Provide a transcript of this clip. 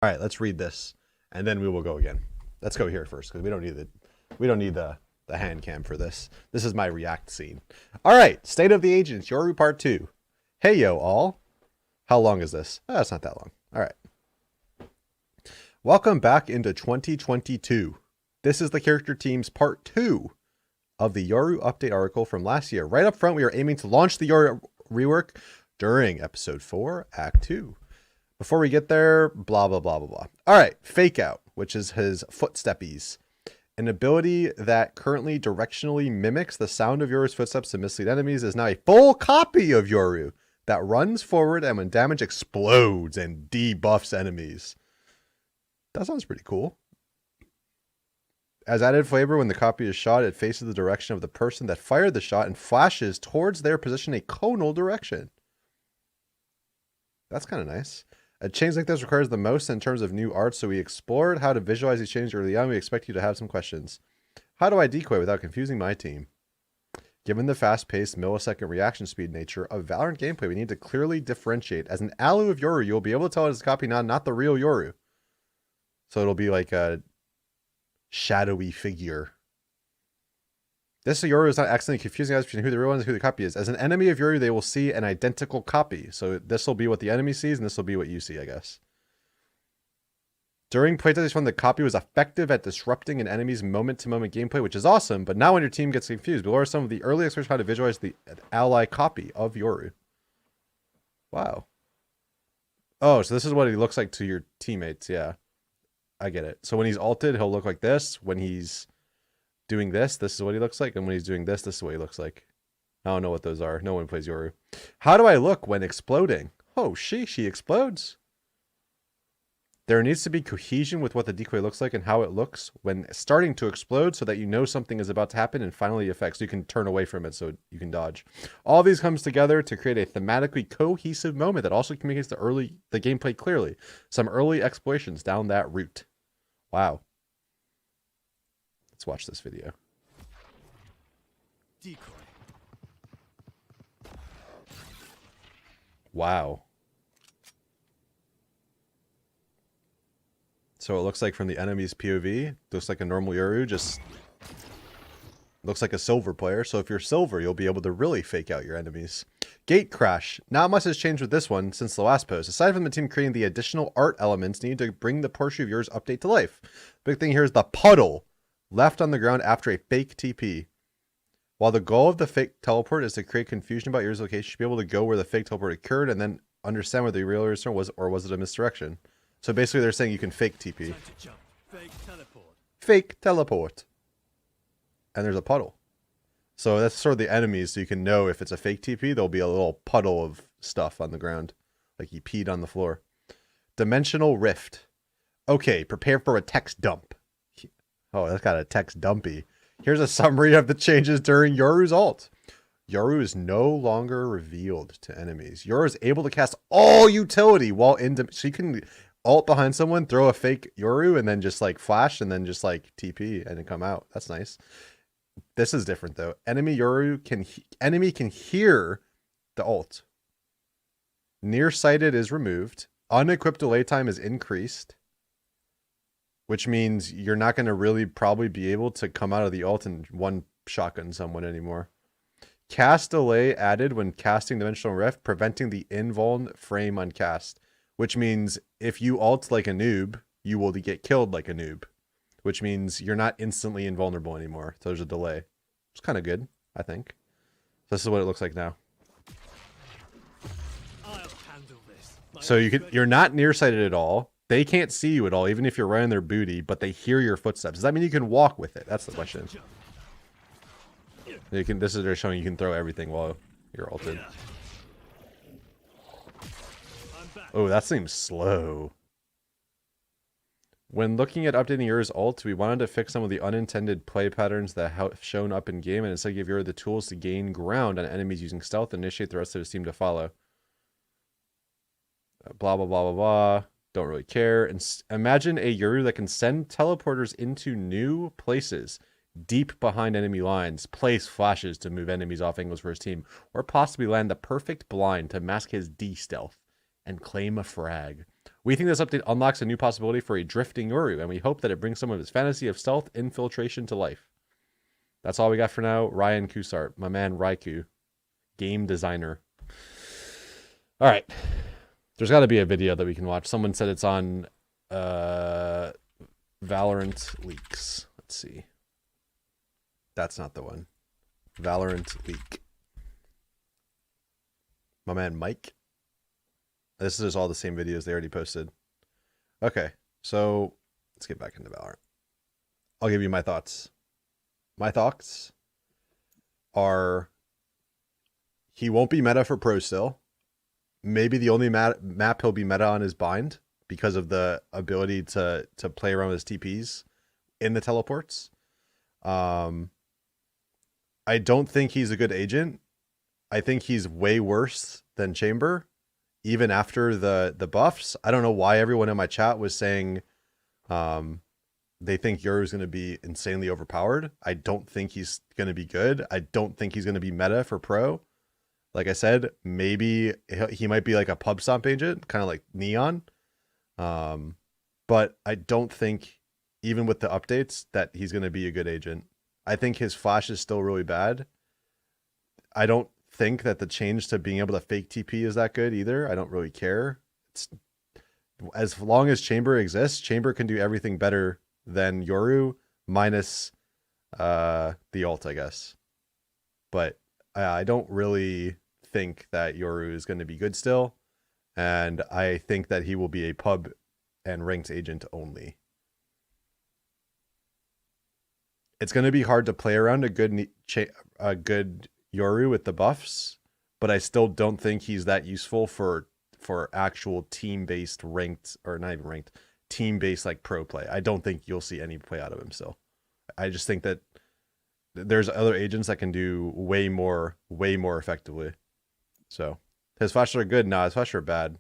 All right, let's read this, and then we will go again. Let's go here first because we don't need the hand cam for this. This is my react scene. All right, State of the Agents, Yoru Part 2. Hey yo all. How long is this? Oh, it's not that long. All right. Welcome back into 2022. This is the character team's Part 2 of the Yoru update article from last year. Right up front, we are aiming to launch the Yoru rework during Episode 4, Act 2. Before we get there, blah, blah, blah, blah, blah. All right, Fake Out, which is his footsteppies. An ability that currently directionally mimics the sound of Yoru's footsteps to mislead enemies is now a full copy of Yoru that runs forward and when damage explodes and debuffs enemies. That sounds pretty cool. As added flavor, when the copy is shot, it faces the direction of the person that fired the shot and flashes towards their position a conal direction. That's kind of nice. A change like this requires the most in terms of new art, so we explored how to visualize these changes early on. We expect you to have some questions. How do I decoy without confusing my team? Given the fast-paced millisecond reaction speed nature of Valorant gameplay, we need to clearly differentiate. As an Alu of Yoru, you'll be able to tell it is a copy, not the real Yoru. So it'll be like a shadowy figure. This Yoru is not accidentally confusing us between who the real one is and who the copy is. As an enemy of Yoru, they will see an identical copy. So this will be what the enemy sees, and this will be what you see, I guess. During playtest one, the copy was effective at disrupting an enemy's moment-to-moment gameplay, which is awesome, but now when your team gets confused, below are some of the early experts how to visualize the ally copy of Yoru. Wow. Oh, so this is what he looks like to your teammates, yeah. I get it. So when he's ulted, he'll look like this. When he's doing this is what he looks like. And when he's doing this is what he looks like. I don't know what those are. No one plays Yoru. How do I look when exploding? Oh, she explodes. There needs to be cohesion with what the decoy looks like and how it looks when starting to explode so that you know something is about to happen and finally affects. So you can turn away from it so you can dodge. All of these comes together to create a thematically cohesive moment that also communicates the gameplay clearly. Some early explorations down that route. Wow. Let's watch this video. Decoy. Wow. So it looks like from the enemy's POV, looks like a normal Yoru, just looks like a silver player. So if you're silver, you'll be able to really fake out your enemies. Gate crash. Not much has changed with this one since the last post. Aside from the team creating the additional art elements needed to bring the portion of Yoru's update to life. Big thing here is the puddle left on the ground after a fake TP. While the goal of the fake teleport is to create confusion about Yoru's location, you should be able to go where the fake teleport occurred and then understand whether the real return was or was it a misdirection. So basically they're saying you can fake TP. Fake teleport. Fake teleport. And there's a puddle. So that's sort of the enemies, so you can know if it's a fake TP, there'll be a little puddle of stuff on the ground. Like he peed on the floor. Dimensional rift. Okay, prepare for a text dump. Oh, that's got a text dumpy. Here's a summary of the changes during Yoru's ult. Yoru is no longer revealed to enemies. Yoru is able to cast all utility while in... So you can ult behind someone, throw a fake Yoru, and then just like flash, and then just like TP and then come out. That's nice. This is different though. Enemy can hear the ult. Nearsighted is removed. Unequipped delay time is increased. Which means you're not going to really probably be able to come out of the ult and one shotgun someone anymore. Cast delay added when casting Dimensional Rift, preventing the invuln frame on cast. Which means if you ult like a noob, you will get killed like a noob. Which means you're not instantly invulnerable anymore. So there's a delay. It's kind of good, I think. This is what it looks like now. I'll handle this. So you're not nearsighted at all. They can't see you at all, even if you're running their booty, but they hear your footsteps. Does that mean you can walk with it? That's the question. This is they're showing you can throw everything while you're ulted. Oh, that seems slow. When looking at updating Yoru's ult, we wanted to fix some of the unintended play patterns that have shown up in game and instead give Yoru the tools to gain ground on enemies using stealth and initiate the rest of his team to follow. Blah, blah, blah, blah, blah. Don't really care. And imagine a Yoru that can send teleporters into new places, deep behind enemy lines, place flashes to move enemies off angles for his team, or possibly land the perfect blind to mask his D-stealth and claim a frag. We think this update unlocks a new possibility for a drifting Yoru, and we hope that it brings some of his fantasy of stealth infiltration to life. That's all we got for now. Ryan Kusart, my man Raikou, game designer. All right. There's got to be a video that we can watch. Someone said it's on Valorant leaks. Let's see. That's not the one. Valorant leak. My man Mike. This is all the same videos they already posted. Okay, so let's get back into Valorant. I'll give you my thoughts. My thoughts are he won't be meta for pro still. Maybe the only map he'll be meta on is Bind because of the ability to play around with his TPs in the teleports. I don't think he's a good agent. I think he's way worse than Chamber, even after the buffs. I don't know why everyone in my chat was saying they think Yoru is going to be insanely overpowered. I don't think he's going to be good. I don't think he's going to be meta for pro. Like I said, maybe he might be like a pub stomp agent, kind of like Neon. But I don't think, even with the updates, that he's going to be a good agent. I think his flash is still really bad. I don't think that the change to being able to fake TP is that good either. I don't really care. As long as Chamber exists, Chamber can do everything better than Yoru, minus the ult, I guess. But I don't really think that Yoru is going to be good still. And I think that he will be a pub and ranked agent only. It's going to be hard to play around a good Yoru with the buffs, but I still don't think he's that useful for actual team-based ranked, or not even ranked, team-based like pro play. I don't think you'll see any play out of him still. I just think that there's other agents that can do way more effectively. So his flashes are good. Nah, his flashes are bad.